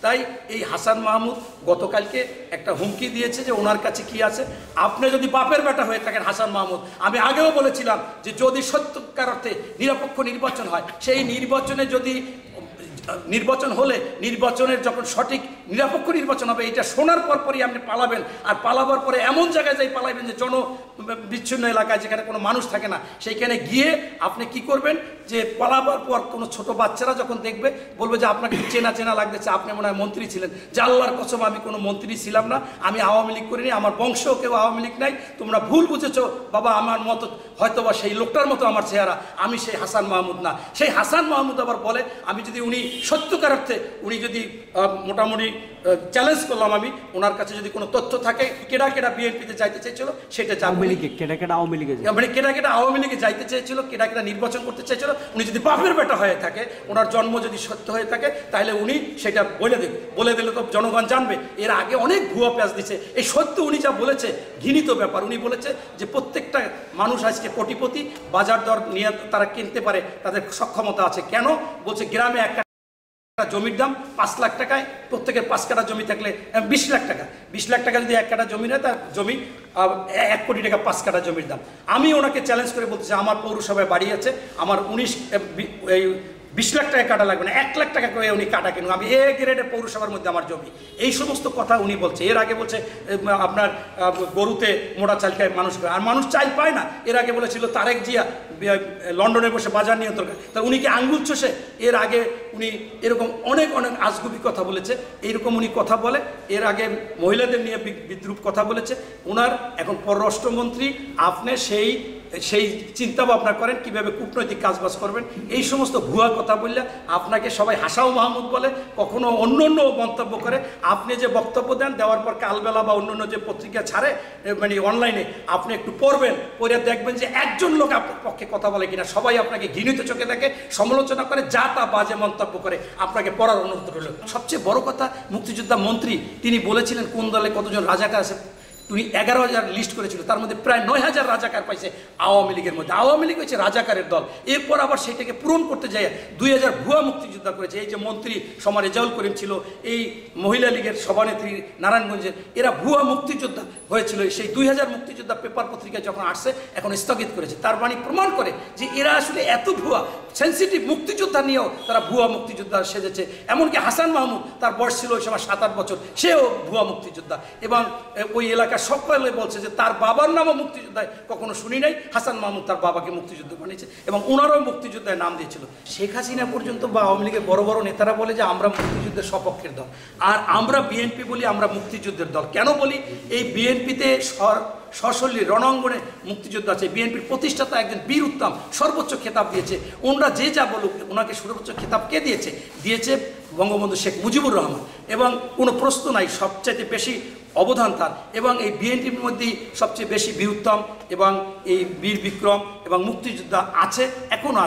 তাই এই হাসান মাহমুদ গতকালকে একটা হুমকি দিয়েছে যে ওনার কাছে কি আছে। আপনি যদি বাপের বেটা হয়ে থাকেন হাসান মাহমুদ, আমি আগেও বলেছিলাম যে যদি সত্যিকার অর্থে নিরপেক্ষ নির্বাচন হয়, সেই নির্বাচনে যদি নির্বাচন হলে নির্বাচনের যখন সঠিক নিরপেক্ষ নির্বাচন হবে, এটা শোনার পরই আপনি পালাবেন। আর পালাবার পরে এমন জায়গায় যাই পালাবেন যে বিচ্ছিন্ন এলাকায় যেখানে কোনো মানুষ থাকে না, সেইখানে গিয়ে আপনি কি করবেন যে পালাবার পর কোনো ছোট বাচ্চারা যখন দেখবে বলবে যে আপনাকে চেনা চেনা লাগতেছে, আপনি মনে হয় মন্ত্রী ছিলেন। যে আল্লাহর কসম আমি কোনো মন্ত্রী ছিলাম না, আমি আওয়ামী লীগ করিনি, আমার বংশেও কেউ আওয়ামী লীগ নাই, তোমরা ভুল বুঝেছো বাবা, আমার মতো হয়তোবা সেই লোকটার মতো আমার চেহারা, আমি সেই হাসান মাহমুদ না। সেই হাসান মাহমুদ আবার বলে আমি যদি উনি সত্যকার অর্থে উনি যদি মোটামুটি চ্যালেঞ্জ করলাম আমি ওনার কাছে যদি কোনো তথ্য থাকে কেডা কেডা বিএনপিতে যাইতে চেয়েছিল সেটা কেডা কেডা আওয়ামী লীগে মানে কেডা কেডা আওয়ামী লীগে যাইতে চেয়েছিল, কেডা কেডা নির্বাচন করতে চেয়েছিল, উনি যদি বাপের বেটা হয়ে থাকে, ওনার জন্ম যদি সত্য হয়ে থাকে, তাহলে উনি সেটা বলে দিলে তো জনগণ জানবে। এর আগে অনেক ভুয়া পেঁয়াজ দিচ্ছে, এই সত্য উনি যা বলেছে ঘৃণিত ব্যাপার। উনি বলেছে যে প্রত্যেকটা মানুষ আজকে কোটিপতি, বাজার দর নিয়ে তারা কিনতে পারে, তাদের সক্ষমতা আছে। কেন বলছে গ্রামে একটা জমির দাম 5 লাখ টাকায়, প্রত্যেকের 5 কাঠা জমি থাকলে 20 লাখ টাকা, 20 লাখ টাকা যদি 1 কাঠা জমি নেয় তার জমি 1 কোটি টাকা 5 কাঠা জমির দাম। আমি ওনাকে চ্যালেঞ্জ করে বলতেছি আমার পৌরসভায় বাড়ি আছে, আমার 20 লাখ টাকা কাটা লাগবে না, 1 লাখ টাকা করে উনি কাটা কিনুন, আমি এ গ্রেডের পৌরসভার মধ্যে আমার জমি। এই সমস্ত কথা উনি বলছে। এর আগে বলছে আপনার গরুতে মোটা চাল খায় মানুষ, আর মানুষ চাল পায় না। এর আগে বলেছিল তারেক জিয়া লন্ডনে বসে বাজার নিয়ন্ত্রণ করে, তা উনি কি আঙ্গুল চষে? এর আগে উনি এরকম অনেক আজগুবি কথা বলেছে, এইরকম উনি কথা বলে। এর আগে মহিলাদের নিয়ে বিদ্রুপ কথা বলেছে। ওনার এখন পররাষ্ট্রমন্ত্রী, আপনি সেই চিন্তা ভাবনা করেন কিভাবে কূটনৈতিক কাজবাজ করবেন। এই সমস্ত ভুয়া কথা বললে আপনাকে সবাই হাসাও মাহমুদ বলে, কখনো অন্য মন্তব্য করে। আপনি যে বক্তব্য দেন, দেওয়ার পর কালবেলা বা অন্য যে পত্রিকা ছাড়ে মানে অনলাইনে, আপনি একটু পড়বেন, পড়ে দেখবেন যে একজন লোক আপনার পক্ষে কথা বলে কিনা। সবাই আপনাকে ঘৃণিত চোখে দেখে, সমালোচনা করে, যা তা বাজে মন্তব্য করে। আপনাকে পড়ার অনুরোধ রইল। সবচেয়ে বড় কথা, মুক্তিযোদ্ধা মন্ত্রী তিনি বলেছিলেন কোন দলে কতজন রাজাকার আছে। তিনি 11,000 লিস্ট করেছিল, তার মধ্যে প্রায় 9,000 রাজাকার পাইছে আওয়ামী লীগের মধ্যে। আওয়ামী লীগ হচ্ছে রাজাকারের দল। এরপর আবার সেটাকে পূরণ করতে যায় 2,000 ভুয়া মুক্তিযোদ্ধা করেছে। এই যে মন্ত্রী সমার রেজাউল করিম ছিল, এই মহিলা লীগের সভানেত্রী নারায়ণগঞ্জের, এরা ভুয়া মুক্তিযোদ্ধা হয়েছিল। সেই 2,000 মুক্তিযোদ্ধা পেপার পত্রিকায় যখন আসছে এখন স্থগিত করেছে। তার মানে প্রমাণ করে যে এরা আসলে এত ভুয়া। সেন্সিটিভ মুক্তিযোদ্ধা নিয়েও তারা ভুয়া মুক্তিযোদ্ধা সেজেছে। এমনকি হাসান মাহমুদ, তার বয়স ছিল ওই সময় 7-8 বছর, সেও ভুয়া মুক্তিযোদ্ধা। এবং ওই এলাকার সকলে বলছে যে তার বাবার নামও মুক্তিযোদ্ধায় কখনো শুনি নাই। হাসান মাহমুদ তার বাবাকে মুক্তিযুদ্ধ বানিয়েছে এবং ওনারও মুক্তিযোদ্ধায় নাম দিয়েছিল। শেখ হাসিনা পর্যন্ত বা আওয়ামী লীগের বড় বড় নেতারা বলে যে আমরা মুক্তিযুদ্ধের সপক্ষের দল, আর আমরা বিএনপি বলি আমরা মুক্তিযুদ্ধের দল। কেন বলি? এই বিএনপিতে সশরীরে রণাঙ্গনে মুক্তিযুদ্ধ আছে। বিএনপির প্রতিষ্ঠাতা একজন বীর উত্তম, সর্বোচ্চ খেতাব দিয়েছে। ওনারা যে যা বলুক, ওনাকে সর্বোচ্চ খেতাব কে দিয়েছে বঙ্গবন্ধু শেখ মুজিবুর রহমান। এবং কোনো প্রশ্ন নাই, সবচাইতে বেশি অবদান তার। এবং এই বিএনপির মধ্যেই সবচেয়ে বেশি বীর উত্তম এবং এই বীর বিক্রম এবং মুক্তিযোদ্ধা আছে, এখনও আছে।